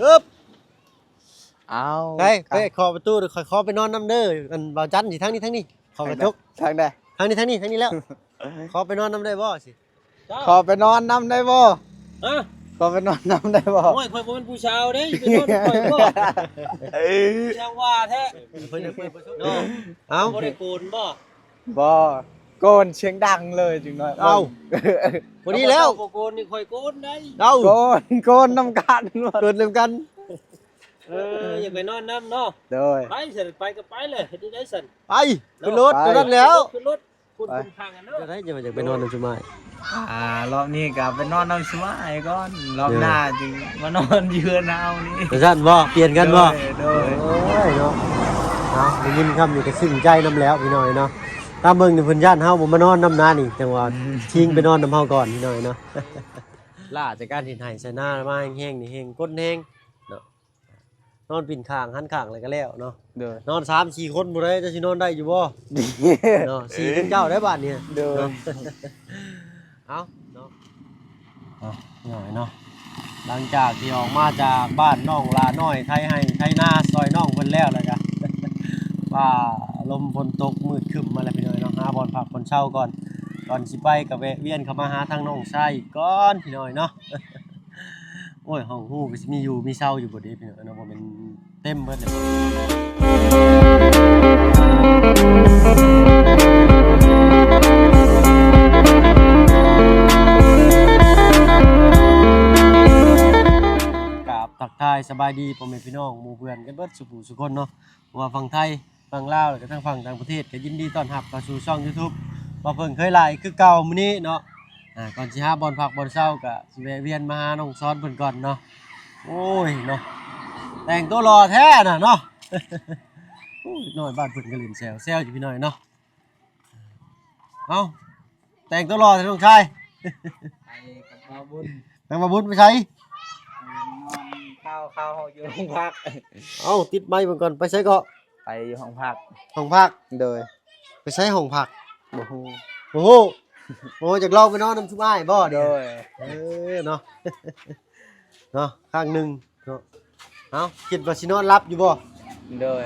อึ๊บเอาไปขอประตูขอไปนอนน้ำเด้ออันบ่าวจันทร์สิทางนี้ขอกระจก ทางใด ทางนี้แล้วขอไปนอนน้ำได้บ่สิ ขอไปนอนน้ำได้บ่ ฮะ ขอไปนอนน้ำได้บ่ โอ้ยข่อยบ่เป็นผู้ชาวเด้ไปโดนข่อยบ่ช่างว่าแท้ เพิ่นเนาะเอ้า บ่ได้โกนบ่ บ่โกนเสียงดังเลยจึงน้อย เอ้าพอดีแล้ว บ่โกนนี่ข่อยโกนได้ เอ้า โกนน้ำกัน เกิดเรื่องกัน อยากไปนอนน้ำเนาะ โดย ไปสั่นไปก็ไปเลยเฮ็ดได้สั่น ไปขึ้นรถตัวนั้นแล้ว ขึ้นรถคุณทางกันเนาะ จะได้จะมาจากไปนอนน้ำจุไม้ รอบนี้ก็ไปนอนน้ำสมายก่อนรอบหน้าจึงมานอนเยือนเอานี่ แต่ซั่นบ่เปลี่ยนกันบ่ โดย โอ้ยเนาะได้ยินคำนี่ก็ซึ้งใจนำแล้วพี่น้อยเนาะตามเบิ่งนี่เพิ่นย่านเฮาบ่มานอนน้ำนานี่จังหวะทิ้งไปนอนน้ำเฮาก่อนพี่น้อยเนาะ ล่าจากการเห็นไห้ใส่หน้ามาแห้งๆนี่แห้งก้นแห้งเนาะนอนปิ่นข้างหันข้างอะไรก็แล้วเนาะ โดย นอน3-4คนบ่ได้จะสินอนได้อยู่บ่เนาะ4เป็นเจ้าได้บาดเนี่ย โดย เอาเนาะหน่อยเนาะหลังจากที่ออกมาจากบ้านน้องลาน้อยไทยให้ไทยนาซอยน้องเพิ่นแล้วก็ ว่าลมฝนตกมืดครึ้มมาแล้วพี่น้อยเนาะหาบ่อนพักบ่อนเช่าก่อนสิไปก็แวะเวียนเข้ามาหาทางน้องชายอีกก่อนพี่น้อยเนาะ โอ้ยห้องฮู้ก็สิมีอยู่มีเช่าอยู่บ่เด้พี่น้อยเนาะบ่แม่นเต็มเบิดเลยกับทักทายสบายดีพ่อแม่พี่น้องหมู่เพื่อนกันเบิดสุขุสุคนเนาะว่าฝั่งไทยฝั่งลาวแล้วก็ทั้งฝั่งต่างประเทศก็ยินดีต้อนรับเข้าสู่ช่อง YouTube ว่าเพิ่นเคยหลายคือเก่ามื้อนี้เนาะก่อนสิหาบ่อนพักบ่อนเช่าก็สิแวะเวียนมาหาน้องซ้อนเพิ่นก่อนเนาะโอ้ยเนาะแต่งตัวรอแท้น่ะเนาะ โอ้ยน้อยบ้านเพิ่นก็เล่นแซวอยู่พี่น้อยเนาะเอ้าแต่งตัวรอแท้น้องชาย ไปกับบ่าวบุญ แม่งมาบุญไปใช้ นอนข้าวอยู่ห้องพัก เอ้าติดไม้เบิ่งก่อนไปใช้ก็ ไปอยู่ห้องพัก ห้องพัก โดย ไปใช้ห้องพัก บ่ฮู้ โอ้โหโอ้จากลองไปนอนน้ำซุปอ้ายบ่ โด เนี่ย ย เนาะ เนาะข้างหนึงเนาะเอ้าคิดว่าสินอนหลับอยู่บ่ โดย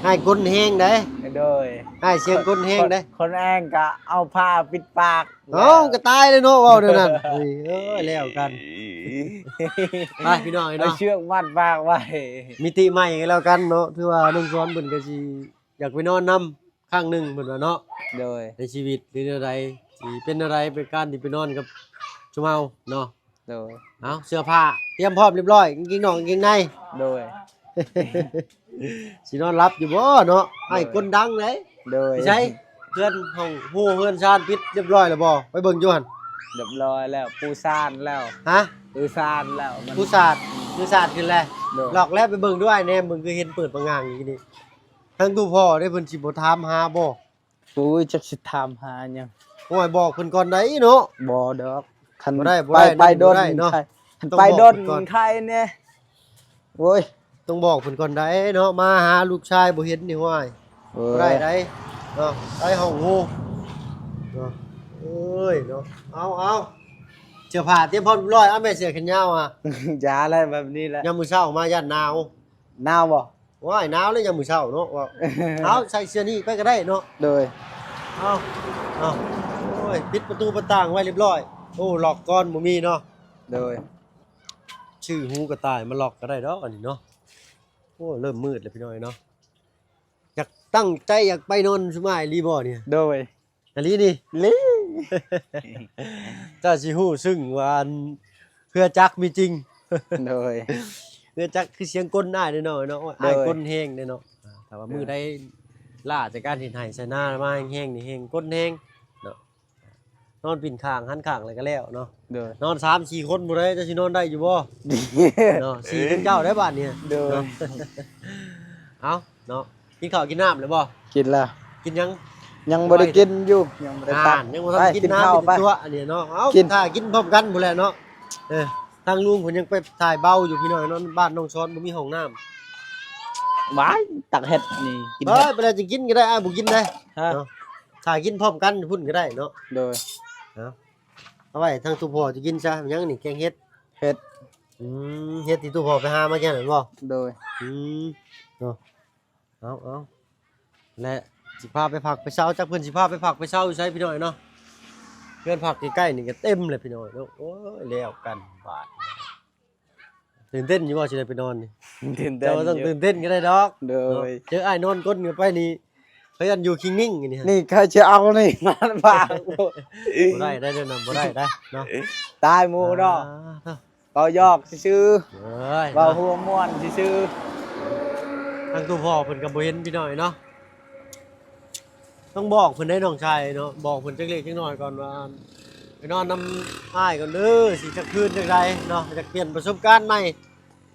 ให้ก้นแห้งได้ โดย ให้เสียงก้นแห้งได้ คนแองก็เอาผ้าปิดปาก เอ้าก็ตายเลยเนาะเว้าเดี๋ยวนั้นเฮ้ยแล้วกันไปพี่น้อง เอา เนาะ เชือกมัดปากไว้ มิติใหม่ก็แล้วกันเนาะถือว่าน้องซ้อนเพิ่นก็สิอยากไปนอนนํข้างหนึงเพิ่นว่าเนาะ โดย ในชีวิตหรืออะไรสิเป็นอะไรเป็นการที่ไปนอนกับชุมเฮาเนาะ โดย เอาเสื้อผ้าเตรียมพร้อมเรียบร้อยกางเกงนอกกางเกงใน โดย สินอนรับอยู่บ่เนาะไอ้คนดังเลย โดย ใช่เพื่อนห้องฮู้เพื่อนชาญปิดเรียบร้อยแล้วบ่ไปเบิ่งอยู่หั่น เรียบร้อยแล้วปูซ่านแล้ว ฮะ ปูซ่านแล้วมัน ผู้ศาสตร์ขึ้นแล้ว โดย หลอกแล้วไปเบิ่งด้วยแน่มึงคือเห็นเปิดประงางอย่างนี้ทั้งตู้พ่อได้เพิ่นสิบ่ถามหาบ่ กูจักสิถามหาหยัง โอ้ยบอกเพิ่นก่อนได้เนาะ บ่ดอกคัน บ่ได้ ไปโดน บ่ได้เนาะ ใครคัน ต้อง ไป บอก โดน ก่อน ใครเนี่ยโว้ย ต้องบอกเพิ่นก่อนได้เนาะมาหาลูกชายบ่เห็นนี่ห้วย บ่ได้ได้เนาะได้ห้องฮูเนาะเอ้ยเนาะเอาเสื้อผ้าเตรียมพร้อมเรียบร้อยเอาแม่เสื้อแขนยาวอ่ะ อย่าอะไรแบบนี้แหละ ยามมื้อเช้ามาย่านหนาว หนาวบ่ ว้ายหนาวเลยยามมื้อเช้าเนาะว่าเอาใส่เสื้อนี้ไปก็ได้เนาะ โดย เอาโอ้ยปิดประตูประต่างไว้เรียบร้อยโอ้ล็อกก่อนบ่มีเนาะ โดย ชื่อหูกระต่ายมาล็อกก็ได้ดอกอันนี้เนาะโอ้เริ่มมืดแล้วพี่น้อยเนาะอยากตั้งใจอยากไปนอนสมัยรีบ่เนี่ย โดย อันนี้นี่ ลิ เจ้าสิฮู้ซึ่งว่าอันเพื่อจักมีจริง โดย เพื่อจักคือเสียงก้นได้เด้อเนาะเนาะอ้ายก้นแห้งเด้อเนาะแต่ว่ามือได้ล่าจากการเห็นไห้ใส่หน้ามาแห้งนี่แห้งก้นแห้งเนาะนอนปิ่นข้างหันข้างอะไรก็แล้วเนาะ โดย นอน3-4คนบ่ได้จะสินอนได้อยู่บ่เนาะ4เป็นเจ้าได้บาดเนี่ย โดย เอาเนาะกินข้าวกินน้ำเลยบ่ กินแล้ว กินยัง ยังบ่ได้กินอยู่ยังบ่ได้ตัก ยังบ่ทันกินน้ำ ข้าว เป็น ไป ตัวอันนี้เนาะเอา กิน ถ้ากินพร้อมกันพุ่นแหละเนาะทางลุงเพิ่นยังไปถ่ายเบาอยู่พี่น้อยเนาะบ้านน้องช้อนบ่มีห้องน้ำ หวายตักเห็ดนี่กิน เฮ้ เห็ ย ด ไปแล้วจะกินก็ได้อ้ายบ่กินได้ ฮะ เนาะถ้ากินพร้อมกันพุ่นก็ได้เนาะ โดย เอาไว้ทางตุพ่อจะกินซะยังนี่แกงเฮ็ด เห็ด เฮ็ดที่ตู้พอไปหามาแค่นั้นบ่ โดย เนาะเอาและสิพาไปผักไปเช้าจักเพิ่นสิพาไปผักไปเช้าอยู่ไสพี่น้อยเนาะเพื่อนผักใกล้ๆนี่ก็เต็มเลยพี่น้อยเนาะโอ้ยแล้วกันบาดตื่นเต้นอยู่บ่สิได้ไปนอนนี่ ตื่นเต้น เจ้าต้องตื่นเต้นก็ได้ดอก โดย เจออ้ายนอนก้นกันไปนี่เขายันอยู่คิงนิ่งนี่ฮะ นี่ใครจะเอานี่มาฝาก บ่ได้เด้อบ่ได้เนาะ ตายหมู่เนาะเบายอกซื่อ เอ้ย ๆเบาหัวม่วนซื่อ ทางตู้พ่อเพิ่นก็บ่เห็นพี่น้อยเนาะต้องบอกเพิ่นได้น้องชายเนาะบอกเพิ่นจักเล็กจักน้อยก่อนว่าไปนอนนำอ้ายก่อนเด้อสิจักคืนจังไดเนาะอยากเปลี่ยนประสบการณ์ใหม่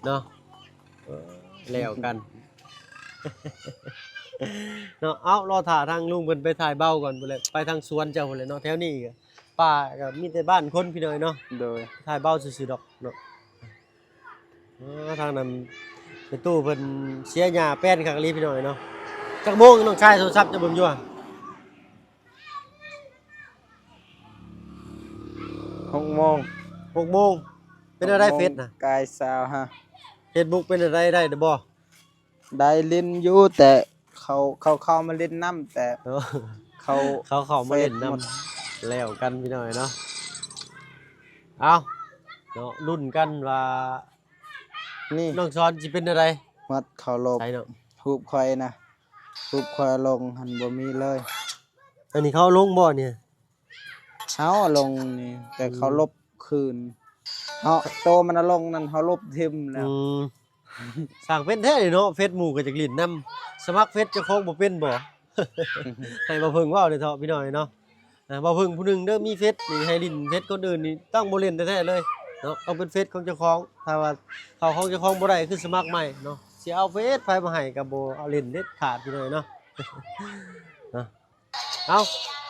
เนาะแล้วกัน เนาะเอารอถ่าทางลุงเพิ่นไปถ่ายเบ้าก่อนพุ่นแหละไปทางสวนเจ้าพุ่นแหละเนาะแถวนี้ก็ป่าก็มีแต่บ้านคนพี่น้อยเนาะ ๆโดย ถ่ายเบ้าซื่อๆดอกเนาะทางนั้นไปตู้เพิ่นเสียหญ้าแป้นคักอีหลีพี่น้อยเนาะจักโมงน้องชายโทรศัพท์จะเบิ่งอยู่อะ 6 โมง 6โมงเป็นอะไรเฟซน่ะ กายสาวฮะ Facebook เป็นอะไรได้เด้อบ่ ได้ลิ้นอยู่แต่เขามาเล่นน้ำแต่ เนาะ เขา เขาเข้ามาเล่นน้ำแล้วกันพี่น้อยเนาะเอาเนาะรุ่นกันว่า นี่ น้องช้อนสิเป็นอะไร มัดเขาลบ ใช่เนาะ รูปคอยนะรูปคอยลงหันบ่มีเลย อันนี้เขาลงบ่เนี่ย เขาลงนี่แต่เขาลบคืนเขาโตมันเอาลงนั่นเขาลบทิมแล้ว สั่งเป็นแท้เลยเนาะเฟซหมู่ก็จักลิ้นนํสมัครเฟซเจ้าของบ่เป็นบ่ ให้บ่เพิ่งเว้าเด้อเถาะพี่น้อยเนาะบ่เพิ่งผู้หนึงเด้อมีเฟซนี่ให้ลิ้นเฟซคนอื่นนี่ต้องบ่เล่นแท้ๆเลยเนาะต้องเป็นเฟซของเจ้าของถ้าว่าเขาของเจ้าของบ่ได้คือสมัครใหม่เนาะสิเอาเฟซไผมาให้ก็บ่เอาเล่นเด็ดขาดพี่น้อยเนาะ เนาะเอา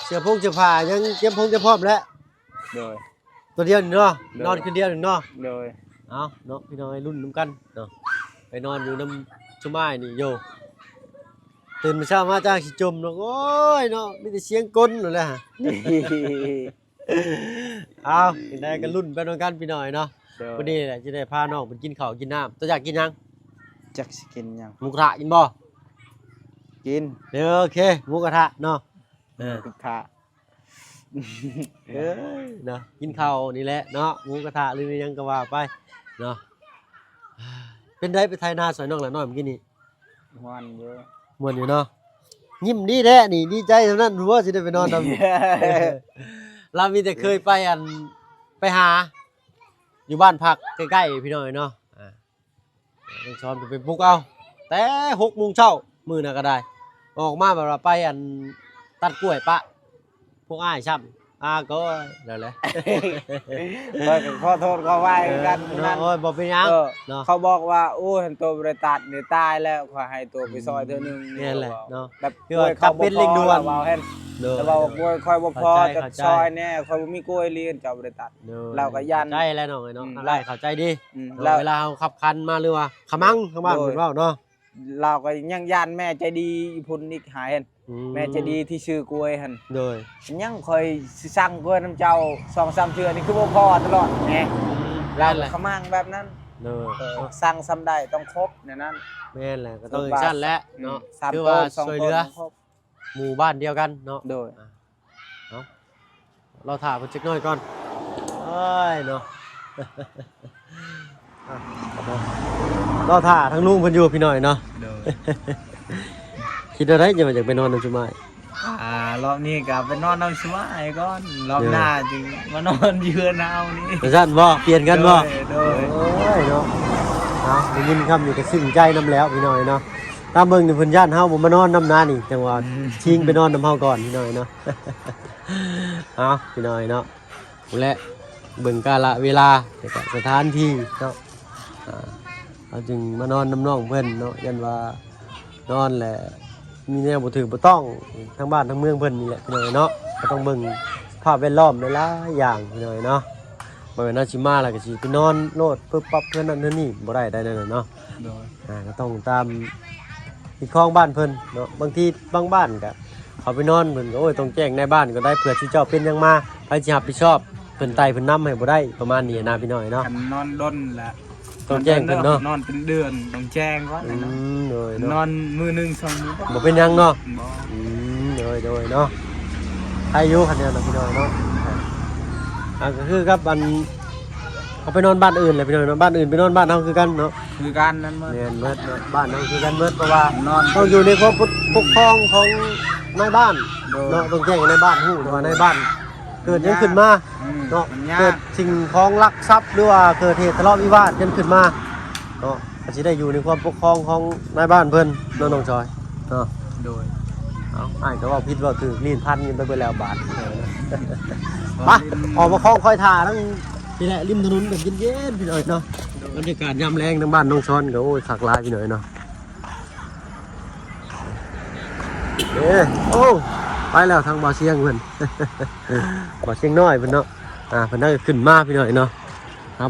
เสื้อผงเสื้อผ้ายังเตรียมพงเตรียมพร้อมแล้ว โดย ตัวเดียวนี่เนาะนอนคืนเดียวนี่เนาะ โดย เอาเนาะพี่น้อยรุ่นน้ำกันเนาะไปนอนอยู่น้ำชุ่มอ้ายนี่โยตื่นมาเช้ามาจ้างสิจมเนาะโอ้ยเนาะมีแต่เสียงกลนั่นแหละ เอาเป็นได้กันรุ่นไปนอนกันพี่น้อยเนาะวันนี้แหละจะได้พาน้องไปกินข้าวกินน้ำตัวอยากกินหยัง จักสิกินหยัง หมูกระทะกินบ่ กิน เดี๋ยวโอเคหมูกระทะเนาะ กระทะ เอ้ยเนาะกินข้าวนี่แหละเนาะหมูกระทะหรือหยังก็ว่าไปเนาะเป็นได้ไปไทยนาสอยน้องหละน้อยเมื่อกี้นี่ วันเยอะ ม่วนอยู่เนาะยิ้มดีแท้นี่ดีใจเท่านั้นรู้ว่าสิได้ไปนอนนำ เรามีแต่เคยไปไปหา อยู่บ้านพักใกล้ๆพี่น้อยเนาะต้องช้อนไปปลุกเอาแต่6 โมงเช้ามื้อน่ะก็ได้ ออกมาแบบว่าไปตัดกล้วยปะพวกอ้ายช้ำก็แล้วแหละ ขอโทษเขาไว้กัน เนาะ นั่น โอ้ยบ่เป็นหยัง เออ เนาะ เขาบอกว่าโอ้ยตัวบริตัดนี่ตายแล้วขอให้ตัวไปซอยเธอหนึง นี่แหละเนาะ แบบ คือว่าจำเป็นเร่งด่วน เราเห็น เด้อ แต่ว่าโวยคอยบ่พอ เข้า จะ ใจ ซอยแน่คอยบ่มีกล้วยเรียนเจ้าบริตัด ด้อ เราก็ยัน ใจแล้วน้องเอ้ยเนาะ อืม ได้เข้าใจดี แล้ว เวลาเฮาขับคันมาหรือว่าขมังข้างบ้าน โดย เพิ่นเว้าเนาะ เราก็ยังยันแม่ใจดีอีพุ่นอีกหายเห็นแม่ใจดีที่ชื่อกล้วยหั่น โดย ยังคอยสิสั่งกล้วยน้ำเจ้า2-3เทื่อนี่คือบ่พอตลอดไงเรา แม่นแหละ ขมังแบบนั้น โดย สั่งซ้ำได้ต้องครบเนี่ยนั้น แม่นแหละก็ต้องอย่างนั้นแหละเนาะ สาม คือ ต้ ว่าน สอง ช่วย ต้ เหลื น อ ครบ หมู่บ้านเดียวกันเนาะ โดย เนาะเราถ่ายเพิ่นจักหน่อยก่อนเอ้ยเนาะ อ่ะเราถ่าทั้งลุงเพิ่นอยู่พี่น้อยเนาะ โดย คิดอะไรจะมาจากไปนอนนำจุมาย รอบนี้ก็ไปนอนน้ำสมายก่อนรอบหน้าจึงมานอนเยือนเอานี่ จังซั่นบ่เปลี่ยนกันบ่ โดย โอ้ยเนาะเอาได้ยินคำอยู่ก็ซึ้งใจนำแล้วพี่น้อยเนาะตามเบิ่งนี่เพิ่นย่านเฮาบ่มานอนนำนานี่จังว่าทิ้งไปนอนนำเฮาก่อนพี่น้อยเนาะ เอาพี่น้อยเนาะพู้นแหละเบิ่งกาลเวลาแล้วก็สถานที่เนาะเราจึงมานอนนำน้องเพิ่นเนาะยันว่านอนแหละมีแนวบ่ถือบ่ต้องทั้งบ้านทั้งเมืองเพิ่นนี่แหละพี่น้อยเนาะก็ต้องเบิ่งสภาพแวดล้อมหลายๆอย่างพี่น้อยเนาะบ่แม่นว่าสิมาแล้วก็สิไปนอนโลดปึ๊บปั๊บเพิ่นนั่นเพิ่นนี่บ่ได้นั่นน่ะเนาะ โดย ก็ต้องตามที่คลองบ้านเพิ่นเนาะบางทีบางบ้านก็เขาไปนอนเพิ่นก็โอ้ยต้องแจ้งในบ้านก็ได้เผื่อที่เจ้าเป็นหยังมาใครสิรับผิดชอบ เพิ่นไต่เพิ่นนำให้บ่ได้ประมาณนี้นะพี่น้อยเนาะ คันนอนด้นละ ต้องแจ้งเพิ่นเนาะ นอนเป็นเดือนต้องแจ้งก่อน อื นะ มโดย น เนาะ อนมือหนึงสองมือ บ่เป็นหยังเนาะ บ่ อืมโดยเนาะอายุคันเดียวนะพี่น้อยเนาะก็คือครับอันเอาไปนอนบ้านอื่นเลยพี่น้อยเนาะบ้านอื่นไปนอนบ้านเฮาคือกันเนาะ คือการนั้นมา แม่นเบิดเนาะบ้านเฮาคือกันเบิดเพราะว่าน อน ต้องอยู่ในความปกครองของนายบ้าน โดย เนาะต้องแจ้งในบ้านฮู้ว่าในบ้านเกิดหยังขึ้นมา อืม เนาะ มันยา เกิ ก ดสิ่งของลักทรัพย์หรือว่าเกิดเหตุทะเลาะวิวาทกันขึ้นมาเนาะก็สิได้อยู่ในความปกครองของนายบ้านเพิ่นเนาะน้องจอยเนาะ โดย เอาอ้ายก็ว่าผิดว่าถือลีนพันกันไปแล้วบาทมาออกมาคล้องคอยถ่าทั้งพี่แหละริมถนนแบบเย็นๆพี่หน่อยเนาะบรรยากาศยามแรงทั้งบ้านน้องช้อนก็โอ้ยคักหลายพี่หน่อยเนาะโอ้ไปแล้วทางบ่อเชียงเพิ่น บ่อเชียงน้อยเพิ่นเนาะเพิ่นน่าจะขึ้นมาพี่หน่อยเนาะ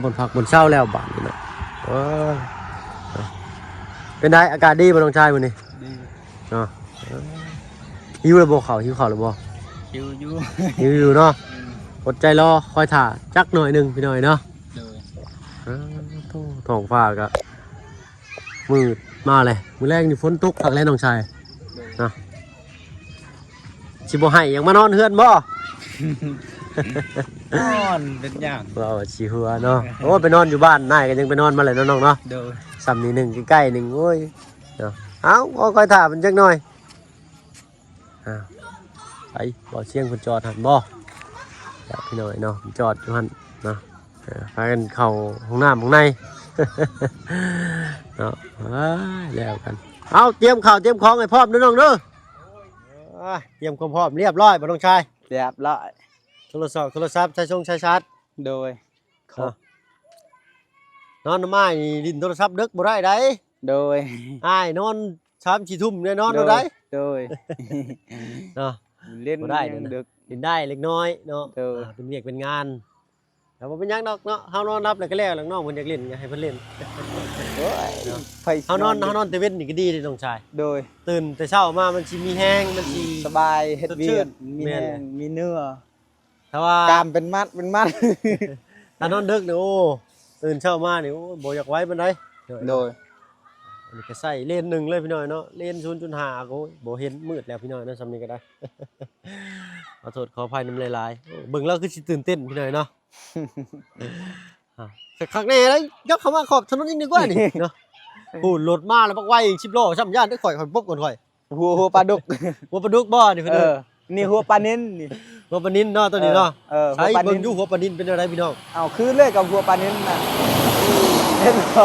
บนผักบนเช้าแล้วบาทนี่เนาะโอ้ยเป็นไงอากาศดีบ่น้องชายมื้อนี้ ดี เนาะหิวระบบเขาหิวข้าวระบบ คิวอยู่ หิวอยู่เนาะอดใจรอคอยถ่าจักหน่อยหนึงพี่หน่อยเนาะ โดย ท้องฟ้าก็มืดมาเลยมื้อแรกนี่ฝนตกผักแล้วน้องชายเนาะสิบ่ให้หยังมานอนเฮือนบ่ นอนเป็นอย่าง เราสิหัวเนาะโอ้ไปนอนอยู่บ้านนายก็ยังไปนอนมาเลยเนาะน้องเนาะ โดย ซ้ำนี่หนึงใกล้ๆหนึงโอ้ยเนาะเอาคอยถ่ามันจักหน่อยไปบ่เชียงเพิ่นจอดหันบ่จักพี่หน่อยเนาะจอดอยู่หั่นเนาะพากันเข้าห้องน้ำข้างใน เนาะแล้วกันเอาเตรียมข้าวเตรียมของให้พร้อมเด้อน้องเด้อเตรียมความพร้อมเรียบร้อยบ่ต้องชาย เรียบร้อย โทรศัพท์ใช้ชงใช้ชาร์จ โดย นอนไม้นี่ลิ้นโทรศัพท์ดึกบ่ได้ได้ โดย อ้ายนอน3-4 ทุ่มเนี่ยนอนบ่ได้ โดย เนาะ เล่น บ่ได้ ยัง นะ ดึก ลิ้นได้เล็กน้อยเนาะ เออ เป็นเวียกเป็นงานแต่บ่เป็นหยังดอกเนาะเฮานอนรับแล้วก็แล้วแล้วน้องเพิ่นอยากเล่นก็ให้เพิ่นเล่น โอ้ยไฟ เฮานอนแต่เว้นนี่ก็ดีเด้น้องชาย โดย ตื่นแต่เช้ามามันสิมีแห้งมันสิ สบายเฮ็ด สด เวี ชื่ ย น กมี แม่น แห้งมีเนื้อ ถ้าว่าก ล้ามเป็นมัดเป็นมัด ถ้านอนดึกนี่โอ้ตื่นเช้ามานี่โอ้บ่อยากไว้ปานใด โดย อันนี้ก็ใส่เลนหนึ่งเลยพี่น้อยเนาะเลน0.5ก็บ่เห็นมืดแล้วพี่น้อยเนาะซำนี้ก็ได้ ขอโทษขออภัยน้ำลายๆโอ้เบิ่งแล้วคือสิตื่นเต้นพี่น้อยเนาะ สักครั้งแน่เลยยกเข้ามาขอบถนนอีกดีกว่านี่ เนาะพูดรถมาแล้วบักไว้อีก10 โลซ้ำย่านได้ข่อยปุ๊บก่อนข่อย หัวปลาดุก หัวปลาดุกบ่นี่พี่ เอ น้อย อนี่หัวปลานิ้นนี่ หัวปลานินเนาะตัวนี้เนาะ เออหั ใช้ วปลา เบิ่ นิ้ ง น อยู่หัวปลานินเป็นอะไรพี่น้อง เอาคือเลยกับหัวปลานิ้นน่ะเห็นบ่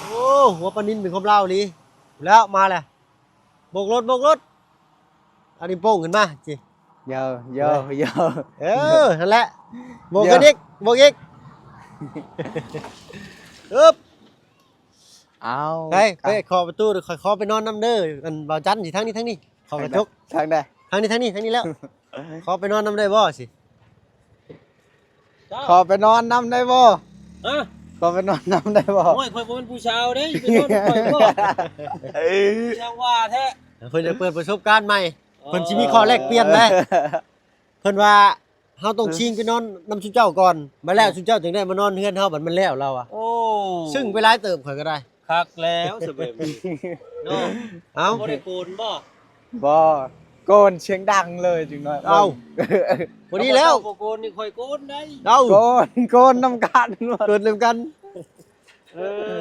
โอ้หัวปลานินเป็นความเล่าลีแล้วมาแล้วโบกรถอันนี้โป้งขึ้นมาจิ เยอะเยอะเยอะ นั่นแหละโบกกันอีกโบกอีกอึ๊บ เอา ไปขอประตูเดี๋ยวขอไปนอนน้ำเด้อกันบ่าวจันทร์สิทั้งนี้ขอกระจก ทางใด ทั้งนี้แล้ว ขอไปนอนน้ำได้บ่สิ ขอไปนอนน้ำได้บ่ ฮะ ขอไปนอนน้ำได้บ่ โอ้ยข่อยบ่เป็นผู้ชาวเด้ไปนอนข่อยบ่ช่างว่าแท้ เพิ่นจะเปิดประสบการณ์ใหม่เพิ่นสิมีข้อแลกเปลี่ยนได้เพิ่นว่าเฮาต้องชิงไปนอนน้ำชุนเจ้าก่อนมาแล้วชุนเจ้าถึงได้มานอนเฮือนเฮาบัดมันแล้วเราอ่ะ โอ้ ซึ่งไปหลายเติบข่อยก็ได้ คักแล้วสบายดีเนาะ เอ้า บ่ได้โกนบ่ บ่โกนเสียงดังเลยจึงน้อย เอาวันนี้แล้ว บ่โกนนี่ข่อยโกนได้ เอา โกนน้ำกันหมด เกิดเรื่องกัน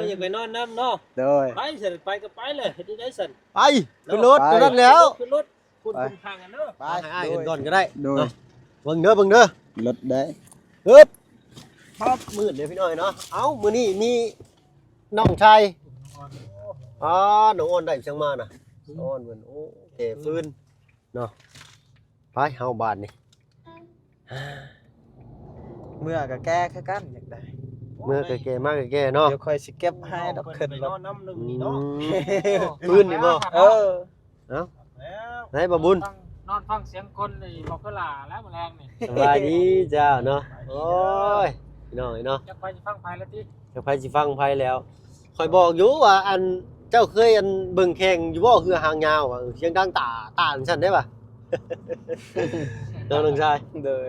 อย่าไปนอนน้ำเนาะ โดย ไปเสร็จไปก็ไปเลยเฮ็ดได้สั่น ไปขึ้นรถตัวนั้นแล้ว ขึ้นรถคุณทางกันเนาะ ไป ให้อ้ายขึ้นก่อนก็ได้ โดย เนาะเบิ่งเด้อ รถได้ ปึ๊บปั๊บมืดเลยพี่น้อยเนาะเอ้ามื้อนี้มีน้องชายน้องอ้อนได้เชียงมาน่ะอ้อนเหมือนโอ้เตะฟืนเนาะไปเฮาบาดนี่ เมื่อก็แก้คือกันอยากได้ เมื่อแก่ๆมากแก่ๆเนาะ เดี๋ยวค่อยสิเก็บให้ดอกขึ้น ไป ร นอ ถ นน้ำหนึ่งนี่เนาะ ฟืนนี่บ่ เออ เอ้า แล้ว ไหนบ่บุญ นอนฟังเสียงคนนี่บอกก็ลาแล้วแมลงนี่ สบายดีเจ้าเนาะโอ้ยพี่น้อยเนาะ จะไปจะฟังไปแล้วที่ จะไผสิฟังไผแล้วข่อยบอกอยู่ว่าอันเจ้าเคยอันเบิ่งแข่งอยู่บ่คือหางยาวว่าเสียงดังตาจังซั่นได้ป่ะ น้องชาย โดย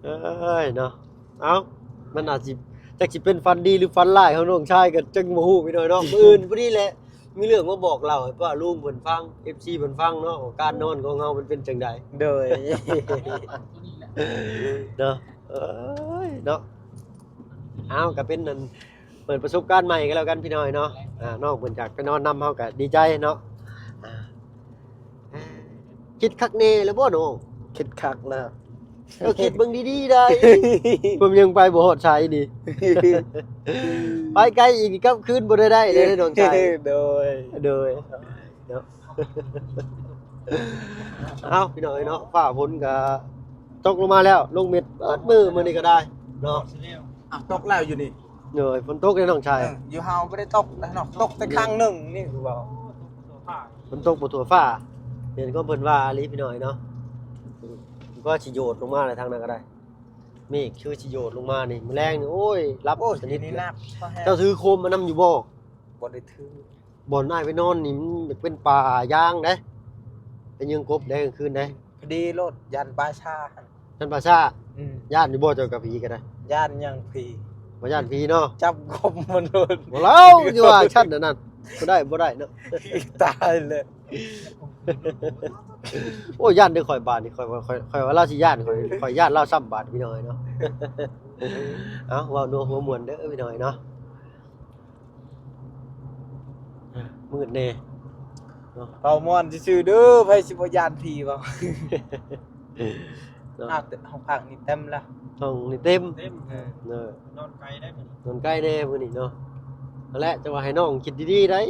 เอ้ยเนาะเอ้ามันอาจสิจักสิเป็นฟันดีหรือฟันร้ายของน้องชายก็จังบ่ฮู้พี่น้อยเนาะมื้ออื่นพอดีแหละมีเรื่องมาบอกเล่าให้ป้าลุงเพิ่นฟัง FC เพิ่นฟังเนาะว่าการนอนของเฮามันเป็นจังได โดย เนาะเอ้ยเนาะเอาก็เป็นนั่นเปิดประสบการณ์ใหม่ก็แล้วกันพี่น้อยเนาะน้องเพิ่นอยากไปนอนนำเฮาก็ดีใจเนาะอ่าคิดคักแน่แล้วบ่น้อง คิดคักแล้ว ก็คิดเบิ่งดีๆได้ ผมยังไปบ่ฮอดชัยนี่ ไปไกลอีกกลับคืนบ่ได้เด้น้องชาย โดย เด้อเนาะ เอาพี่น้อยเนาะฟ้าฝนก็ตกลงมาแล้วลงเม็ดเบิดมือมื้อนี้ก็ได้เนาะ ตกแล้วอยู่นี่ เหนื่อยฝนตกเลยน้องชาย อยู่เฮาบ่ได้ตกนะเนาะตกแต่ครั้งหนึงนี่คือว่า ฝนตกบ่ทั่วฟ้าเห็นก็เพิ่นว่าอีหลีพี่น้อยเนาะก็สิโยดลงมาเลยทางนั้นก็ได้เมฆคือสิโยดลงมานี่มื้อแรงนี่โอ้ยรับ โอ้ สนิท นี่นักพอแห้ง เจ้าถือโคมมานำอยู่บ่ บ่ได้ถือ บ่อนอ้ายไปนอนนี่มันเป็นป่ายางเด้เป็นยังกบได้กลางคืนได้ พอดีรถยันปลาชา ท่านประชาย่านอยู่บ่เจ้ากับผีก็ได้ ย่านยังพี บ่ย่านผีเนาะ จับกบมันโดน บ่เล่าอยู่ว่าชั้นนั้นบ่ได้เนาะ ตายเลย โอ้ย่านได้ข่อยบาทนี่ข่อยว่าเราสิย่านข่อยย่านเราซ้ำบาทพี่น้อยเนาะ เอ้าเว้านัวหัวม่วนเด้อพี่น้อยเนาะมืดแน่ เป่ามอนซื่อๆเด้อไผสิบ่ย่านผีบ่ เนาะ อ้าวแต่ห้องพักนี่เต็มแล้ว ห้องนี่เต็ม เต็ม เออ เนาะ นอนไกลได้มื้อนี้ นอนใกล้แน่มื้อนี้เนาะนั่นแหละจะว่าให้น้องคิดดีๆได้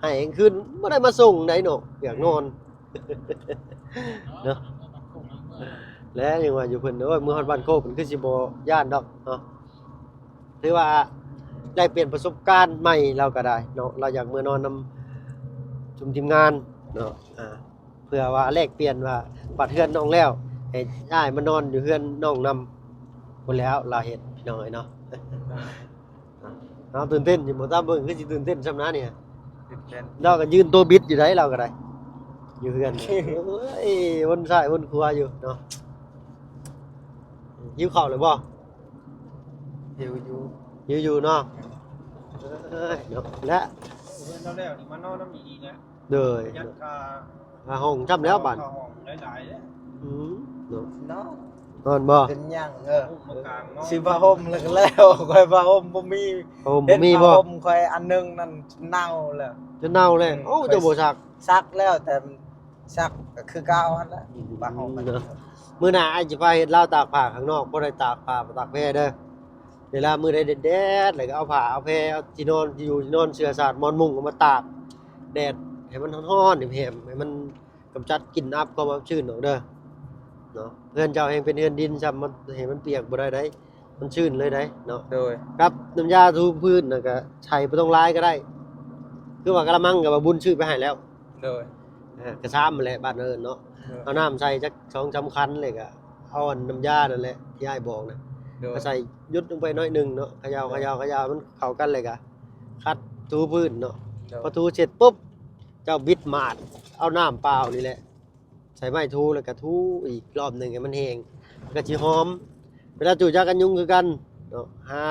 ให้เองคืนบ่ได้มาส่งได้เนาะอยากนอน เนาะและยังว่าอยู่เพิ่นโอ้ยมื้อฮอดบ้านโคกเพิ่นคือสิบ่ย่านดอกเนาะถือว่าได้เปลี่ยนประสบการณ์ใหม่เราก็ได้เนาะเราอยากมื้อนอนนำชุมทีมงานเนาะเพื่อว่าแลกเปลี่ยนว่าบัดเฮือนน้องแล้วให้ย้ายมานอนอยู่เฮือนน้องนำพุ่นแล้วเราเฮ็ดพี่น้อยเนาะ เอาตื่นเต้นอยู่บ่ตามเบิ่งคือสิตื่นเต้นซำนะเนี่ย ตื่นเต้น เราก็ยืนตัวบิดอยู่ได้เราก็ได้อยู่เฮือนเอ้ยวนซ้ายวนขวาอยู่เนาะหิวข้าวเลยบ่ อยู่อยู่ หิวอยู่เนาะเอ้ยเนาะและ เพิ่นเราแล้วนี่มานอนน้ำอีกแล้ว เด้อ ยัดคา ห้องจำแล้วบัด เข้าห้องหลายๆเด้ อืมเนาะ เนาะ นอนบ่ เป็นหยังอุ้มมากลางนอน สิผ้าห่มแล้วก็แล้วค่อยผ้าห่มบ่มี โอ้บ่มีบ่ เห็นผ้าห่มค่อยอันหนึงนั่นเน่าแล้ว จะเน่าเลยโอ้เจะบ่ซัก ซักแล้วแต่ซักก็คือเก่าหั่นแหละผ้าห่มมัน เนาะมื้อหน้าอ้ายสิพาเฮ็ดลาวตากผ้าข้างนอกบ่ได้ตากผ้าบ่ตากแพรเด้อเวลามื้อใดแดดๆแล้วก็เอาผ้าเอาแพรเอาที่นอนที่อยู่ที่นอนเสื้อสาดหมอนมุ้งเอามาตากแดดให้มันร้อนๆแหมให้มันกำจัดกลิ่นอับความอับชื้นออกเด้อเนาะเฮือนเจ้าเองเป็นเฮือนดินซ้ำมันให้มันเปียกบ่ได้มันชื้นเลยได้เนาะ โดย ครับน้ำยาถูพื้นน่ะก็ใช้บ่ต้องหลายก็ได้คือว่ากะละมังก็ว่าบุญชื่อไปให้แล้ว โดย กระซ้ำนั่นแหละบ้านเอิ้นเนาะเอาน้ำใส่จัก2-3คันเลยก็เอาอันน้ำยานั่นแหละที่อ้ายบอกนะ โดย ก็ใส่ยุดลงไปหน้อยหนึงเนาะเขย่ามันเข้ากันเลยก็คัดถูพื้นเนาะพอถูเสร็จปุ๊บเจ้าบิดมาดเอาน้ำเปล่านี่แหละใส่ไม้ถูแล้วก็ถูอีกรอบหนึงให้มันแห้งมันก็สิหอมเวลาจู่จักกันยุงคือกันเนาะหา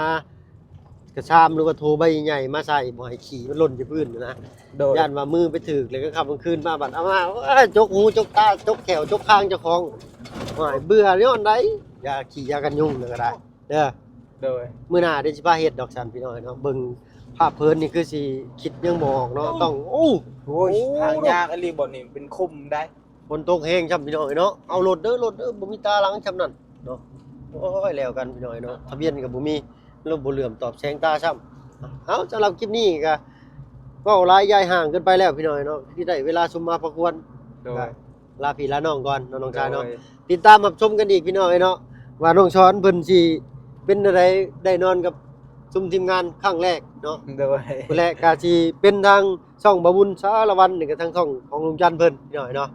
กระชามหรือว่าถูใบใหญ่มาใส่บ่ให้ขี้มันหล่นอยู่พื้นนะ โดย ย่านว่ามือไปถึกเลยก็ขับมันคืนมาบัดเอามาจกหูจกตาจกแขวจกคางเจ้าของหายเบื่อย้อนใดอย่าขี้ยากันยุงเลยก็ได้เด้อ โดย มื้อหน้าได้สิพาเฮ็ดดอกสันพี่น้อยเนาะเบิ่งภาพเพิ่นนี่คือสิคิดยังบ่ออกเนาะต้องโอ้ โอ้ยทางยากอหลีบ่นี่เป็นคุมได้ ฝนตกแห้งช่ำพี่น้อยเนาะเอารถเด้อบ่มีตาหลังช่ำนั่นเนาะโอ้ยแล้วกันพี่น้อยเนาะทะเบียนก็บ่มีรถบ่เหลื่อมตอบแสงตาช่ำเอาสำหรับคลิปนี้ก็เว้าหลายยายห่างเกินไปแล้วพี่น้อยเนาะที่ได้เวลาซุมมาประกวน โดย ลาพี่ลาน้องก่อนน้องชายเนาะ โดย ติดตามรับชมกันอีกพี่น้องเนาะว่าน้องช้อนเพิ่นสิเป็นอะไรได้นอนกับซุมทีมงานครั้งแรกเนาะ โดย ผู้แรกก็สิเป็นทางช่องบาบุญสารวันนี่ก็ทางช่องของลุงจันทร์เพิ่นพี่น้องเนาะ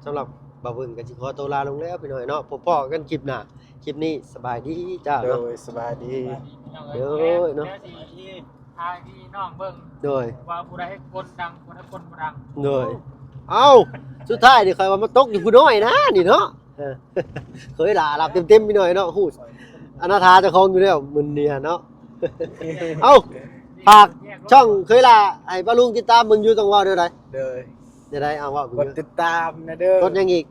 สำหรับบาบุญก็สิขอตัวลาลงแล้วพี่น้องเนาะพบพ้อกันคลิปหน้าคลิปนี้สบายดีจ้า โด เนาะ ยสบายดี เดี๋ยวเนาะ ที่ทายพี่น้องเบิ่ง โดย ว่าผู้ใดคนดังคนใดคนบ่ดัง โดยเอ้าสุดท้ายนี่ค่อยว่ามาตกอยู่ผู้น้อยนะนี่เนาะ เออ เคยด่าหลับเต็มๆไปหน่อยเนาะฮู้อนาถาเจ้าของอยู่แล้วมึนเนี่ยเนาะ เอ้าฝากช่องเคยล่ะให้ป้าลุงติดตามมึงอยู่ต้องเว้าเด้อใด เด้อ เดี๋ยวได้เอาเว้าก ดติดตามนะเด้อก ดยังอีก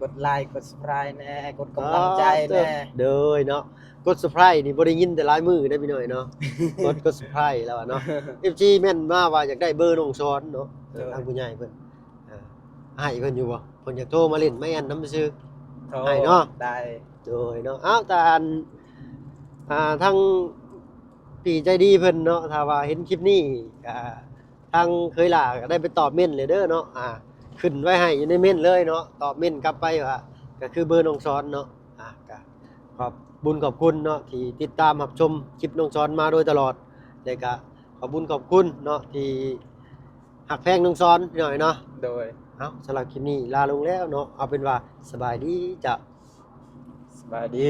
กดไลค์กด Subscribe แน่กดกำลังใจแน่ เด้อเนาะกด Subscribe นี่บ่ได้ยินแต่หลายมือได้พี่หน่อยเนาะ กด Subscribe แล้วอะเนาะ FG แม่นมาว่าอยากได้เบอร์น้องซ้อนเนาะทางผู้ใหญ่เพิ่นให้เพิ่นอยู่บ่เพิ่นอยากโทรมาเล่นไม่อันนำซื่อ โทร ให้เนาะ ได้ โดยเนาะอ้าวแต่อันทางพี่ใจดีเพิ่นเนาะถ้าว่าเห็นคลิปนี้ก็ทางเคยล่ะก็ได้ไปตอบเม่นเลยเด้อเนาะขึ้นไว้ให้อยู่ในเม่นเลยเนาะตอบเม่นกลับไปว่าก็คือเบอร์น้องซ้อนเนาะก็ขอบบุญขอบคุณเนาะที่ติดตามรับชมคลิปน้องซ้อนมาโดยตลอดแล้วก็ขอบบุญขอบคุณเนาะที่หักแพงน้องซ้อนพี่หน่อยเนาะ โดย เอาสำหรับคลิปนี้ลาลงแล้วเนาะเอาเป็นว่าสบายดีจ้ะ สบายดี